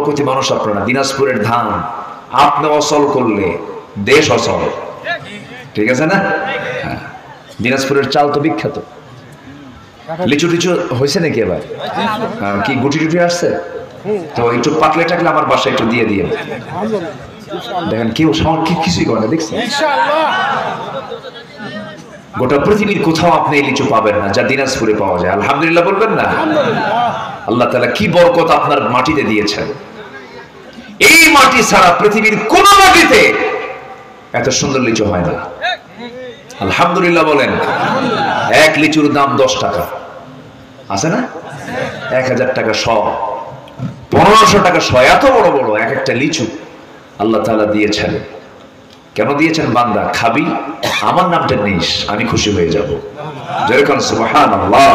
বরকতি মানুষ আপনারা। দিনাজপুরের ধান আপনি অচল করলে দেশ অচল, ঠিক আছে না? হ্যাঁ, দিনাজপুরের চাল তো বিখ্যাত। লিচু টিচু হয়েছে নাকি এবার? কি গুটি টুটি আসছে? তো একটু পাকলে টাকলে আমার বাসায় একটু দিয়ে দিয়ে দেখেন, কেউ কিছুই করে না, দেখছেন? গোটা পৃথিবীর কোথাও আপনি এই লিচু পাবেন না যা দিনাজপুরে পাওয়া যায়। আলহামদুলিল্লাহ বলবেন না? আল্লাহ তাআলা কি বরকত আপনার মাটিতে দিয়েছেন। এই মাটি ছাড়া পৃথিবীর কোন মাটিতে এত সুন্দর লিচু হয় না। আলহামদুলিল্লাহ বলেন। এক লিচুর দাম 10 টাকা, আছে না? 1000 টাকা শ, 1500 টাকা শ, এত বড় বড় এক একটা লিচু আল্লাহ তাআলা দিয়েছেন। কেন দিয়েছেন? বান্দা খাবি, আমার নামটা নিস, আমি খুশি হয়ে যাব। যেরকম সুবহানাল্লাহ।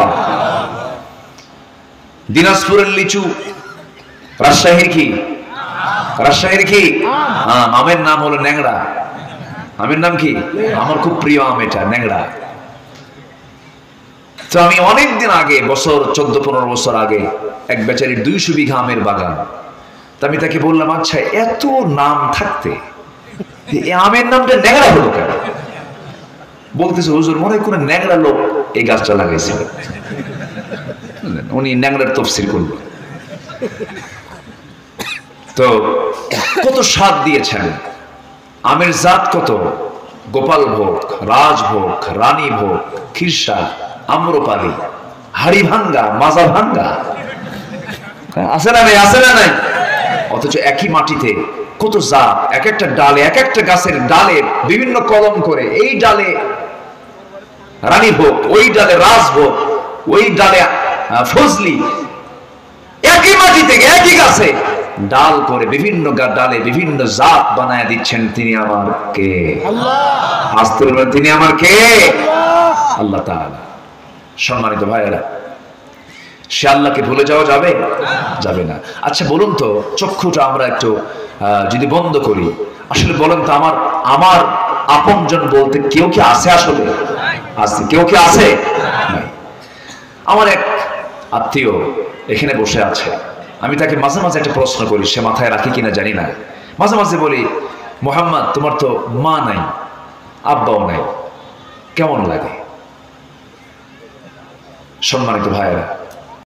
দিনাজপুরের লিচু, রাজশাহীর কি? রাজশাহীর কি? আমের নাম হলো ন্যাংরা। আমের নাম কি? আমার খুব প্রিয় আম এটা, ন্যাংরা। তো আমি অনেকদিন আগে, বছর 14-15 বছর আগে, এক বেচারির 200 বিঘা আমের বাগান। তা আমি তাকে বললাম, আচ্ছা এত নাম থাকতে এই আমের নামটা ন্যাংরা হলো কেন? বলতেছে, হুজুর মনে হয় কোন ন্যাংরা লোক এই গাছটা লাগাইছিল। উনি ন্যাংরার তফসির করল। তো কত স্বাদ দিয়েছেন। আমের জাত কত, গোপাল ভোগ, রাজভোগ, রানী ভোগ, খিরসা, আম্রপালি, হাড়ি ভাঙ্গা, মাজা ভাঙ্গা, আছে না নাই? আছে না নাই? অথচ একই মাটিতে কত জাত, এক একটা ডালে, এক একটা গাছের ডালে বিভিন্ন কলম করে, এই ডালে রানী ভোগ, ওই ডালে রাজভোগ, ওই ডালে ফজলি, একই মাটি থেকে একই গাছে ডাল করে বিভিন্ন ডালে বিভিন্ন জাত বানায় দিচ্ছেন। তিনি আমার কে? আল্লাহ। তিনি আমার কে? আল্লাহ তাআলা। সম্মানিত ভাইয়েরা, সে আল্লাহকে ভুলে যাওয়া যাবে? যাবে না। আচ্ছা বলুন তো, চক্ষুটা আমরা একটু যদি বন্ধ করি, আসলে বলেন তো, আমার আপনজন বলতে কেউ কি আছে? আসলে আছে? কেউ কি আছে? নাই। আমার এক আত্মীয় এখানে বসে আছে। আমি তাকে মাঝে মাঝে একটা প্রশ্ন করি, সে মাথায় রাখি কিনা জানি না। মাঝে মাঝে বলি, মোহাম্মদ তোমার তো মা নাই, আব্বাও নাই, কেমন লাগে? সম্মানিত ভাইয়েরা,